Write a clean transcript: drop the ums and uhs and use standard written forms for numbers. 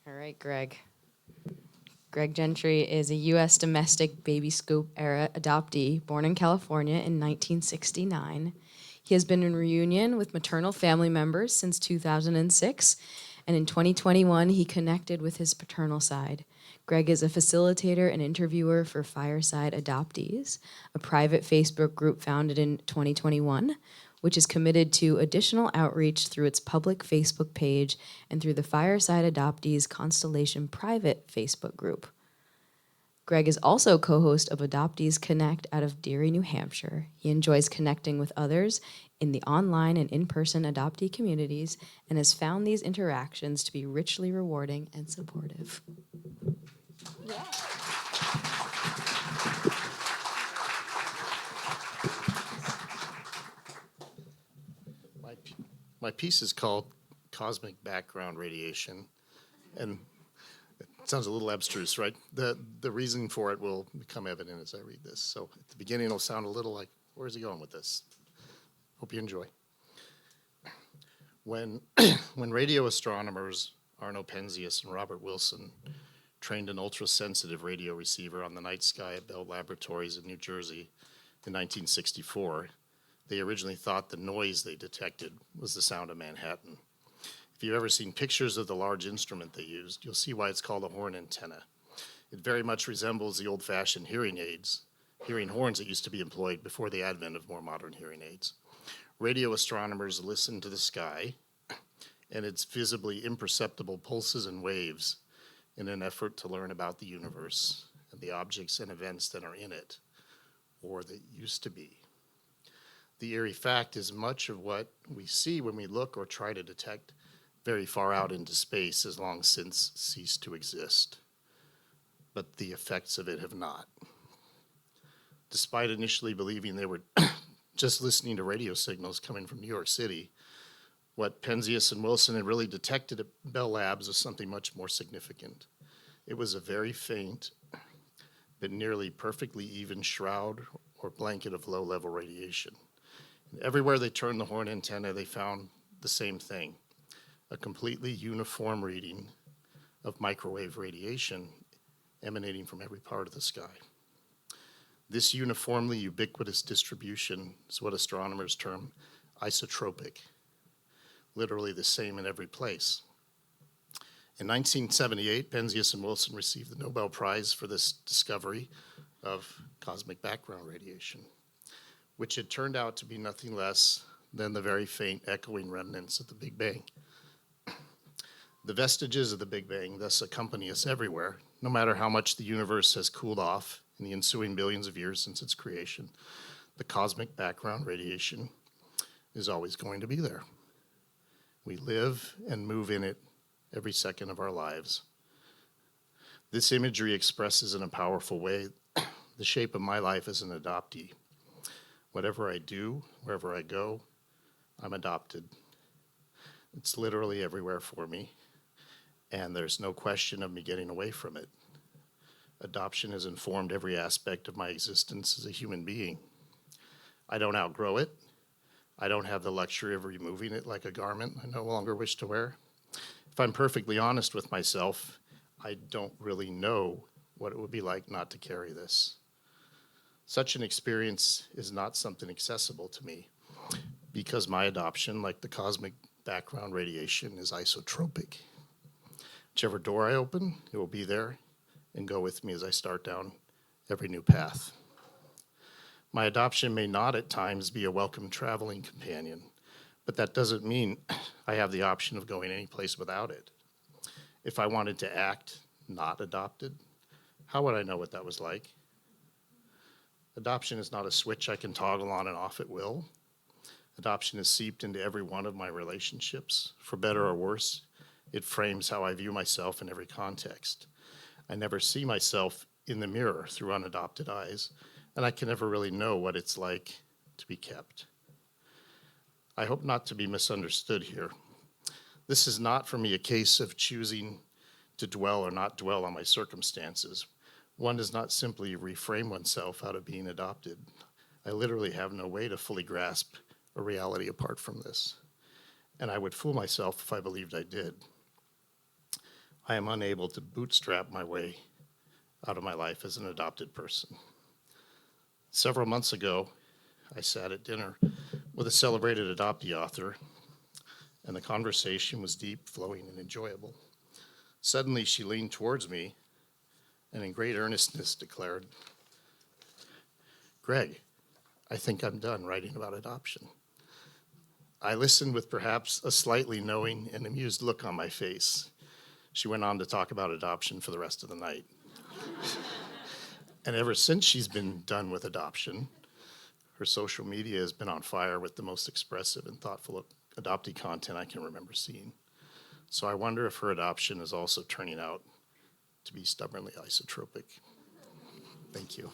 All right, Greg. Greg Gentry is a U.S. domestic baby scoop era adoptee born in California in 1969. He has been in reunion with maternal family members since 2006, and in 2021, he connected with his paternal side. Greg is a facilitator and interviewer for Fireside Adoptees, a private Facebook group founded in 2021, which is committed to additional outreach through its public Facebook page and through the Fireside Adoptees Constellation private Facebook group. Greg is also co-host of Adoptees Connect out of Deary, New Hampshire. He enjoys connecting with others in the online and in-person adoptee communities and has found these interactions to be richly rewarding and supportive. Yeah. My piece is called Cosmic Background Radiation, and it sounds a little abstruse, right? The reason for it will become evident as I read this. So at the beginning, it'll sound a little like, where's he going with this? Hope you enjoy. When radio astronomers Arno Penzias and Robert Wilson trained an ultra-sensitive radio receiver on the night sky at Bell Laboratories in New Jersey in 1964, they originally thought the noise they detected was the sound of Manhattan. If you've ever seen pictures of the large instrument they used, you'll see why it's called a horn antenna. It very much resembles the old-fashioned hearing horns that used to be employed before the advent of more modern hearing aids. Radio astronomers listen to the sky and its visibly imperceptible pulses and waves in an effort to learn about the universe and the objects and events that are in it, or that used to be. The eerie fact is much of what we see when we look or try to detect very far out into space has long since ceased to exist, but the effects of it have not. Despite initially believing they were just listening to radio signals coming from New York City, what Penzias and Wilson had really detected at Bell Labs was something much more significant. It was a very faint, but nearly perfectly even shroud or blanket of low-level radiation. And everywhere they turned the horn antenna, they found the same thing, a completely uniform reading of microwave radiation emanating from every part of the sky. This uniformly ubiquitous distribution is what astronomers term isotropic, literally the same in every place. In 1978, Penzias and Wilson received the Nobel Prize for this discovery of cosmic background radiation, which had turned out to be nothing less than the very faint echoing remnants of the Big Bang. The vestiges of the Big Bang thus accompany us everywhere, no matter how much the universe has cooled off in the ensuing billions of years since its creation. The cosmic background radiation is always going to be there. We live and move in it every second of our lives. This imagery expresses in a powerful way the shape of my life as an adoptee. Whatever I do, wherever I go, I'm adopted. It's literally everywhere for me, and there's no question of me getting away from it. Adoption has informed every aspect of my existence as a human being. I don't outgrow it. I don't have the luxury of removing it like a garment I no longer wish to wear. If I'm perfectly honest with myself, I don't really know what it would be like not to carry this. Such an experience is not something accessible to me because my adoption, like the cosmic background radiation, is isotropic. Whichever door I open, it will be there and go with me as I start down every new path. My adoption may not at times be a welcome traveling companion, but that doesn't mean I have the option of going any place without it. If I wanted to act not adopted, how would I know what that was like? Adoption is not a switch I can toggle on and off at will. Adoption is seeped into every one of my relationships. For better or worse, it frames how I view myself in every context. I never see myself in the mirror through unadopted eyes, and I can never really know what it's like to be kept. I hope not to be misunderstood here. This is not for me a case of choosing to dwell or not dwell on my circumstances. One does not simply reframe oneself out of being adopted. I literally have no way to fully grasp a reality apart from this, and I would fool myself if I believed I did. I am unable to bootstrap my way out of my life as an adopted person. Several months ago, I sat at dinner with a celebrated adoptee author, and the conversation was deep, flowing, and enjoyable. Suddenly, she leaned towards me and in great earnestness declared, "Greg, I think I'm done writing about adoption." I listened with perhaps a slightly knowing and amused look on my face. She went on to talk about adoption for the rest of the night. And ever since she's been done with adoption, her social media has been on fire with the most expressive and thoughtful adoptee content I can remember seeing. So I wonder if her adoption is also turning out to be stubbornly isotropic. Thank you.